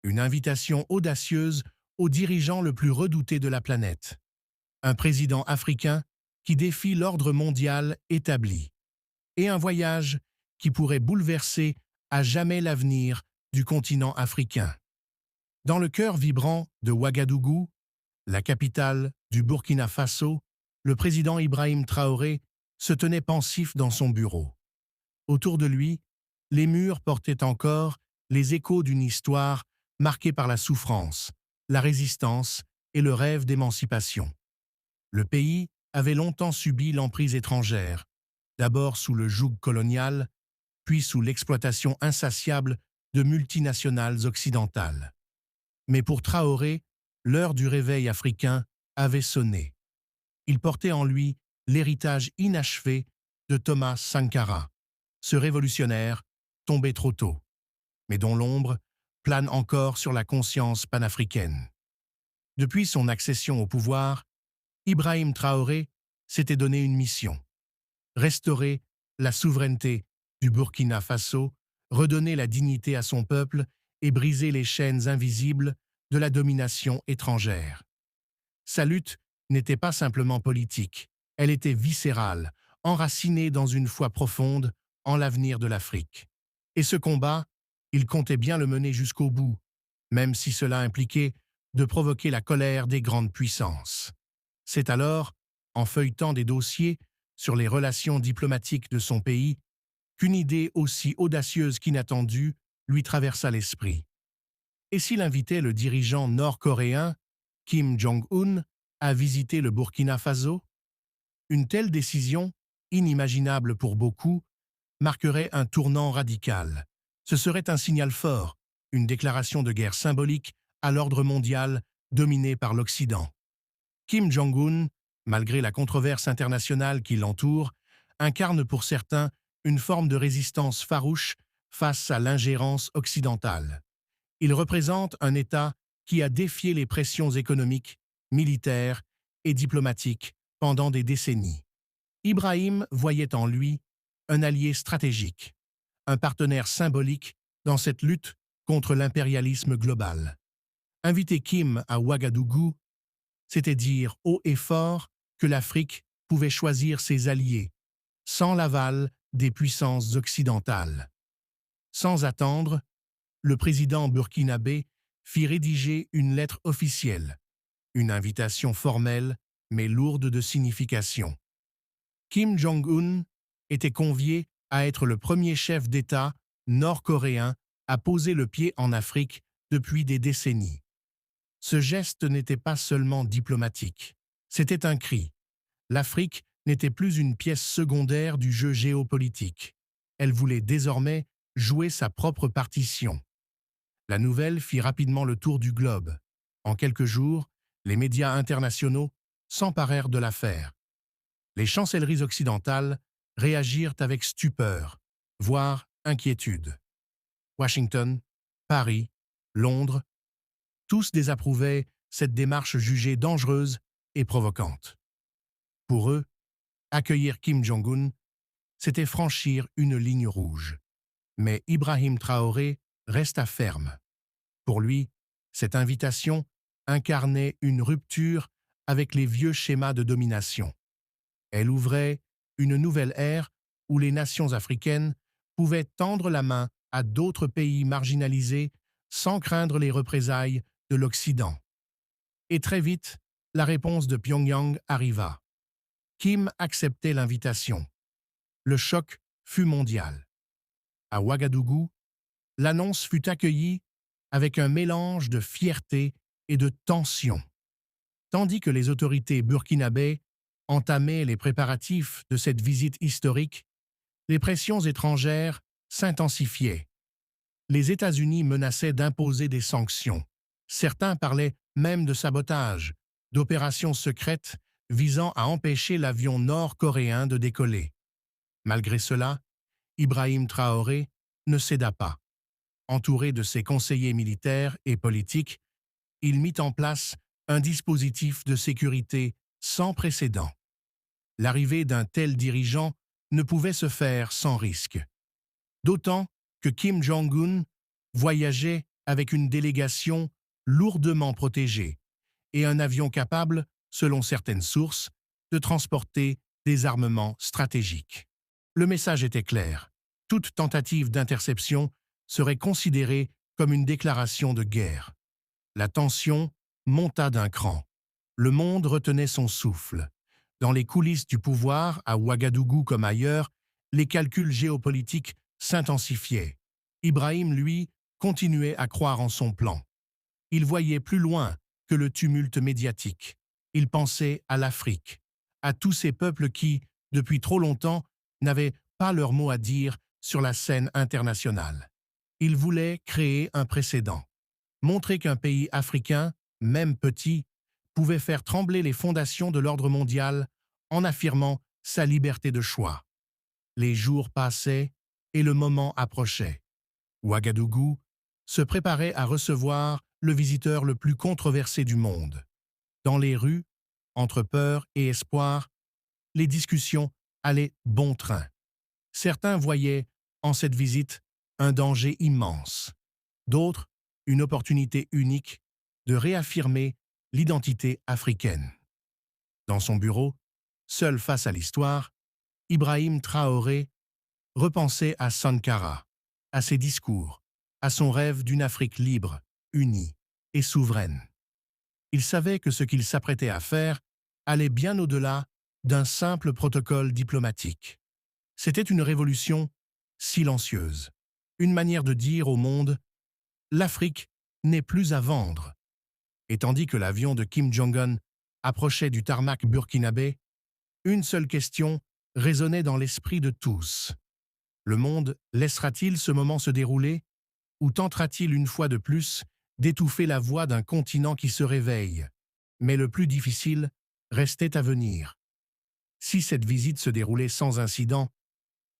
Une invitation audacieuse au dirigeant le plus redouté de la planète. Un président africain qui défie l'ordre mondial établi. Et un voyage qui pourrait bouleverser à jamais l'avenir du continent africain. Dans le cœur vibrant de Ouagadougou, la capitale du Burkina Faso, le président Ibrahim Traoré se tenait pensif dans son bureau. Autour de lui, les murs portaient encore les échos d'une histoire marquée par la souffrance, la résistance et le rêve d'émancipation. Le pays avait longtemps subi l'emprise étrangère, d'abord sous le joug colonial, puis sous l'exploitation insatiable de multinationales occidentales. Mais pour Traoré, l'heure du réveil africain avait sonné. Il portait en lui l'héritage inachevé de Thomas Sankara, ce révolutionnaire tombé trop tôt, mais dont l'ombre plane encore sur la conscience panafricaine. Depuis son accession au pouvoir, Ibrahim Traoré s'était donné une mission: restaurer la souveraineté du Burkina Faso, redonner la dignité à son peuple et briser les chaînes invisibles de la domination étrangère. Sa lutte n'était pas simplement politique, elle était viscérale, enracinée dans une foi profonde en l'avenir de l'Afrique. Et ce combat, il comptait bien le mener jusqu'au bout, même si cela impliquait de provoquer la colère des grandes puissances. C'est alors, en feuilletant des dossiers sur les relations diplomatiques de son pays, qu'une idée aussi audacieuse qu'inattendue lui traversa l'esprit. Et s'il invitait le dirigeant nord-coréen, Kim Jong-un, à visiter le Burkina Faso? Une telle décision, inimaginable pour beaucoup, marquerait un tournant radical. Ce serait un signal fort, une déclaration de guerre symbolique à l'ordre mondial dominé par l'Occident. Kim Jong-un, malgré la controverse internationale qui l'entoure, incarne pour certains une forme de résistance farouche face à l'ingérence occidentale. Il représente un État qui a défié les pressions économiques, militaires et diplomatiques pendant des décennies. Ibrahim voyait en lui un allié stratégique, un partenaire symbolique dans cette lutte contre l'impérialisme global. Inviter Kim à Ouagadougou, c'était dire haut et fort que l'Afrique pouvait choisir ses alliés, sans l'aval des puissances occidentales. Sans attendre, le président burkinabé fit rédiger une lettre officielle, une invitation formelle mais lourde de signification. Kim Jong-un était convié à être le premier chef d'État nord-coréen à poser le pied en Afrique depuis des décennies. Ce geste n'était pas seulement diplomatique, c'était un cri. L'Afrique n'était plus une pièce secondaire du jeu géopolitique. Elle voulait désormais jouer sa propre partition. La nouvelle fit rapidement le tour du globe. En quelques jours, les médias internationaux s'emparèrent de l'affaire. Les chancelleries occidentales réagirent avec stupeur, voire inquiétude. Washington, Paris, Londres, tous désapprouvaient cette démarche jugée dangereuse et provocante. Pour eux, accueillir Kim Jong-un, c'était franchir une ligne rouge. Mais Ibrahim Traoré resta ferme. Pour lui, cette invitation incarnait une rupture avec les vieux schémas de domination. Elle ouvrait une nouvelle ère où les nations africaines pouvaient tendre la main à d'autres pays marginalisés sans craindre les représailles de l'Occident. Et très vite, la réponse de Pyongyang arriva. Kim acceptait l'invitation. Le choc fut mondial. À Ouagadougou, l'annonce fut accueillie avec un mélange de fierté et de tension. Tandis que les autorités burkinabées entamaient les préparatifs de cette visite historique, les pressions étrangères s'intensifiaient. Les États-Unis menaçaient d'imposer des sanctions. Certains parlaient même de sabotage, d'opérations secrètes visant à empêcher l'avion nord-coréen de décoller. Malgré cela, Ibrahim Traoré ne céda pas. Entouré de ses conseillers militaires et politiques, il mit en place un dispositif de sécurité sans précédent. L'arrivée d'un tel dirigeant ne pouvait se faire sans risque. D'autant que Kim Jong-un voyageait avec une délégation lourdement protégée et un avion capable, selon certaines sources, de transporter des armements stratégiques. Le message était clair. Toute tentative d'interception serait considérée comme une déclaration de guerre. La tension monta d'un cran. Le monde retenait son souffle. Dans les coulisses du pouvoir, à Ouagadougou comme ailleurs, les calculs géopolitiques s'intensifiaient. Ibrahim, lui, continuait à croire en son plan. Il voyait plus loin que le tumulte médiatique. Il pensait à l'Afrique, à tous ces peuples qui, depuis trop longtemps, n'avaient pas leur mot à dire sur la scène internationale. Il voulait créer un précédent, montrer qu'un pays africain, même petit, pouvait faire trembler les fondations de l'ordre mondial en affirmant sa liberté de choix. Les jours passaient et le moment approchait. Ouagadougou se préparait à recevoir le visiteur le plus controversé du monde. Dans les rues, entre peur et espoir, les discussions allaient bon train. Certains voyaient en cette visite un danger immense. D'autres, une opportunité unique de réaffirmer l'identité africaine. Dans son bureau, seul face à l'histoire, Ibrahim Traoré repensait à Sankara, à ses discours, à son rêve d'une Afrique libre, unie et souveraine. Il savait que ce qu'il s'apprêtait à faire allait bien au-delà d'un simple protocole diplomatique. C'était une révolution silencieuse, une manière de dire au monde « l'Afrique n'est plus à vendre ». Et tandis que l'avion de Kim Jong-un approchait du tarmac burkinabé, une seule question résonnait dans l'esprit de tous. Le monde laissera-t-il ce moment se dérouler ou tentera-t-il une fois de plus d'étouffer la voix d'un continent qui se réveille? Mais le plus difficile restait à venir. Si cette visite se déroulait sans incident,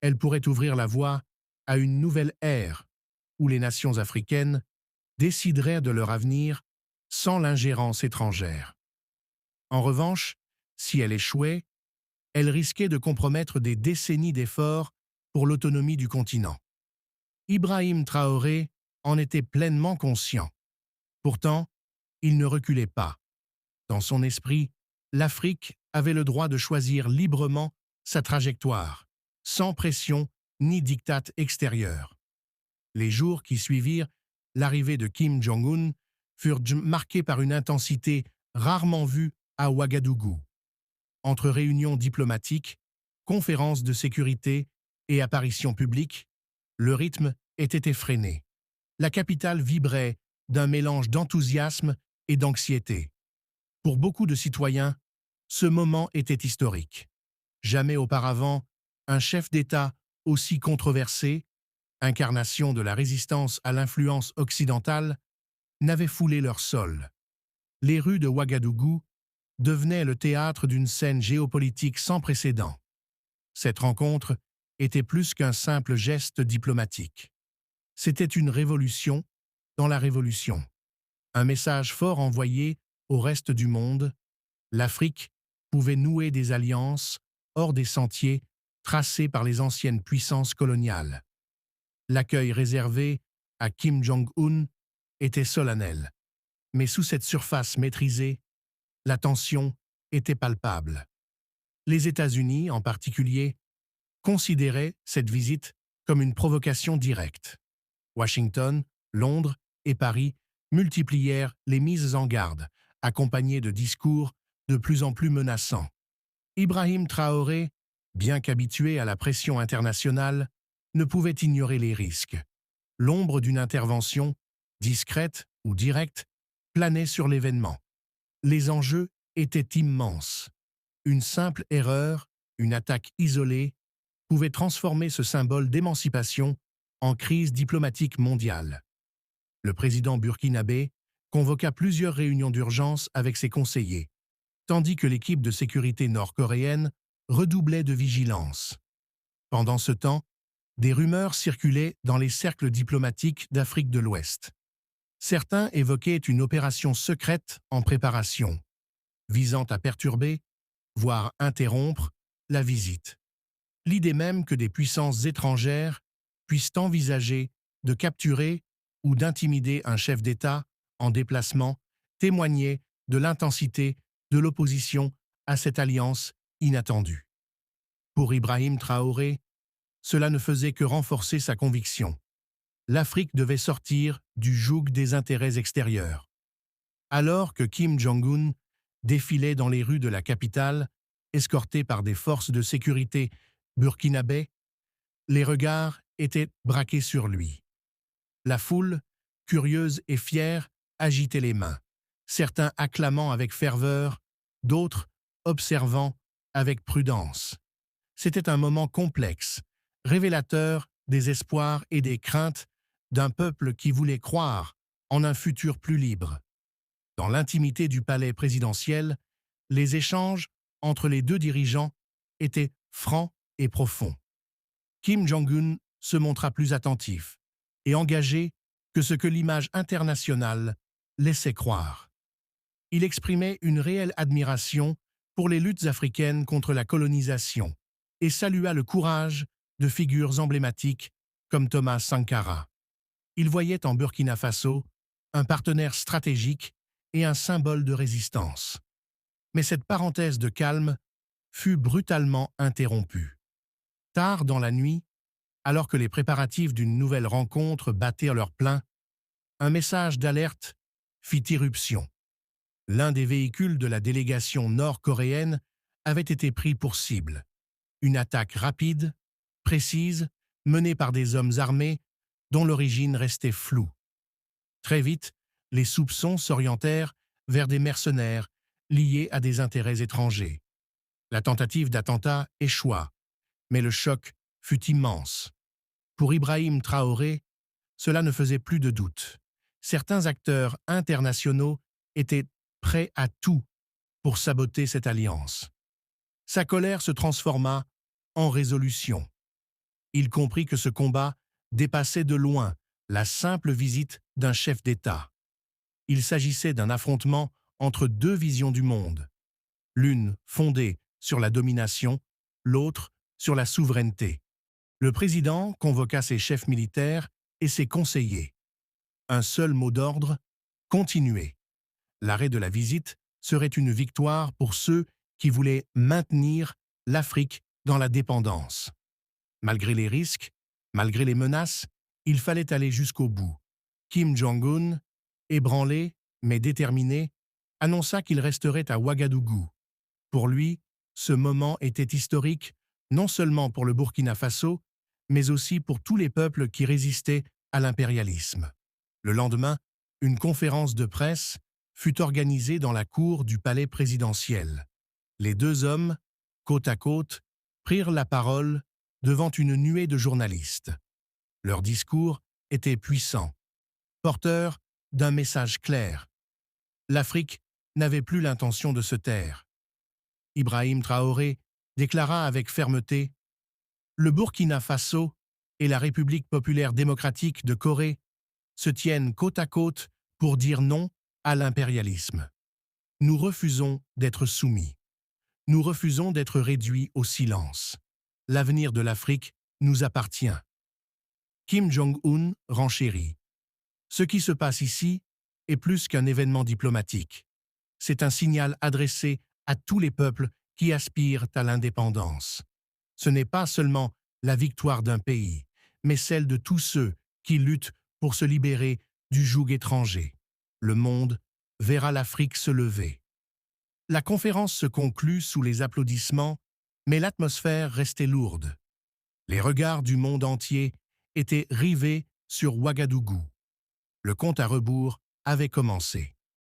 elle pourrait ouvrir la voie à une nouvelle ère où les nations africaines décideraient de leur avenir sans l'ingérence étrangère. En revanche, si elle échouait, elle risquait de compromettre des décennies d'efforts pour l'autonomie du continent. Ibrahim Traoré en était pleinement conscient. Pourtant, il ne reculait pas. Dans son esprit, l'Afrique avait le droit de choisir librement sa trajectoire, sans pression ni diktat extérieur. Les jours qui suivirent l'arrivée de Kim Jong-un furent marqués par une intensité rarement vue à Ouagadougou. Entre réunions diplomatiques, conférences de sécurité et apparitions publiques, le rythme était effréné. La capitale vibrait d'un mélange d'enthousiasme et d'anxiété. Pour beaucoup de citoyens, ce moment était historique. Jamais auparavant, un chef d'État aussi controversé, incarnation de la résistance à l'influence occidentale, n'avait foulé leur sol. Les rues de Ouagadougou devenaient le théâtre d'une scène géopolitique sans précédent. Cette rencontre était plus qu'un simple geste diplomatique. C'était une révolution dans la révolution. Un message fort envoyé au reste du monde. L'Afrique pouvait nouer des alliances hors des sentiers tracés par les anciennes puissances coloniales. L'accueil réservé à Kim Jong-un était solennel. Mais sous cette surface maîtrisée, la tension était palpable. Les États-Unis, en particulier, considéraient cette visite comme une provocation directe. Washington, Londres et Paris multiplièrent les mises en garde, accompagnées de discours de plus en plus menaçants. Ibrahim Traoré, bien qu'habitué à la pression internationale, ne pouvait ignorer les risques. L'ombre d'une intervention, discrète ou directe, planait sur l'événement. Les enjeux étaient immenses. Une simple erreur, une attaque isolée, pouvait transformer ce symbole d'émancipation en crise diplomatique mondiale. Le président burkinabé convoqua plusieurs réunions d'urgence avec ses conseillers, tandis que l'équipe de sécurité nord-coréenne redoublait de vigilance. Pendant ce temps, des rumeurs circulaient dans les cercles diplomatiques d'Afrique de l'Ouest. Certains évoquaient une opération secrète en préparation, visant à perturber, voire interrompre, la visite. L'idée même que des puissances étrangères puissent envisager de capturer ou d'intimider un chef d'État en déplacement témoignait de l'intensité de l'opposition à cette alliance inattendue. Pour Ibrahim Traoré, cela ne faisait que renforcer sa conviction. L'Afrique devait sortir du joug des intérêts extérieurs. Alors que Kim Jong-un défilait dans les rues de la capitale, escorté par des forces de sécurité burkinabais, les regards étaient braqués sur lui. La foule, curieuse et fière, agitait les mains, certains acclamant avec ferveur, d'autres observant avec prudence. C'était un moment complexe, révélateur des espoirs et des craintes d'un peuple qui voulait croire en un futur plus libre. Dans l'intimité du palais présidentiel, les échanges entre les deux dirigeants étaient francs et profonds. Kim Jong-un se montra plus attentif et engagé que ce que l'image internationale laissait croire. Il exprimait une réelle admiration pour les luttes africaines contre la colonisation et salua le courage de figures emblématiques comme Thomas Sankara. Il voyait en Burkina Faso un partenaire stratégique et un symbole de résistance. Mais cette parenthèse de calme fut brutalement interrompue. Tard dans la nuit, alors que les préparatifs d'une nouvelle rencontre battaient leur plein, un message d'alerte fit irruption. L'un des véhicules de la délégation nord-coréenne avait été pris pour cible. Une attaque rapide, précise, menée par des hommes armés dont l'origine restait floue. Très vite, les soupçons s'orientèrent vers des mercenaires liés à des intérêts étrangers. La tentative d'attentat échoua, mais le choc fut immense. Pour Ibrahim Traoré, cela ne faisait plus de doute. Certains acteurs internationaux étaient prêts à tout pour saboter cette alliance. Sa colère se transforma en résolution. Il comprit que ce combat dépassait de loin la simple visite d'un chef d'État. Il s'agissait d'un affrontement entre deux visions du monde, l'une fondée sur la domination, l'autre sur la souveraineté. Le président convoqua ses chefs militaires et ses conseillers. Un seul mot d'ordre, continuer. L'arrêt de la visite serait une victoire pour ceux qui voulaient maintenir l'Afrique dans la dépendance. Malgré les risques, malgré les menaces, il fallait aller jusqu'au bout. Kim Jong-un, ébranlé mais déterminé, annonça qu'il resterait à Ouagadougou. Pour lui, ce moment était historique, non seulement pour le Burkina Faso, mais aussi pour tous les peuples qui résistaient à l'impérialisme. Le lendemain, une conférence de presse fut organisée dans la cour du palais présidentiel. Les deux hommes, côte à côte, prirent la parole devant une nuée de journalistes. Leur discours était puissant, porteur d'un message clair. L'Afrique n'avait plus l'intention de se taire. Ibrahim Traoré déclara avec fermeté « Le Burkina Faso et la République populaire démocratique de Corée se tiennent côte à côte pour dire non à l'impérialisme. Nous refusons d'être soumis. Nous refusons d'être réduits au silence. L'avenir de l'Afrique nous appartient. » Kim Jong-un renchérit. Ce qui se passe ici est plus qu'un événement diplomatique. C'est un signal adressé à tous les peuples qui aspirent à l'indépendance. Ce n'est pas seulement la victoire d'un pays, mais celle de tous ceux qui luttent pour se libérer du joug étranger. Le monde verra l'Afrique se lever. La conférence se conclut sous les applaudissements, mais l'atmosphère restait lourde. Les regards du monde entier étaient rivés sur Ouagadougou. Le compte à rebours avait commencé.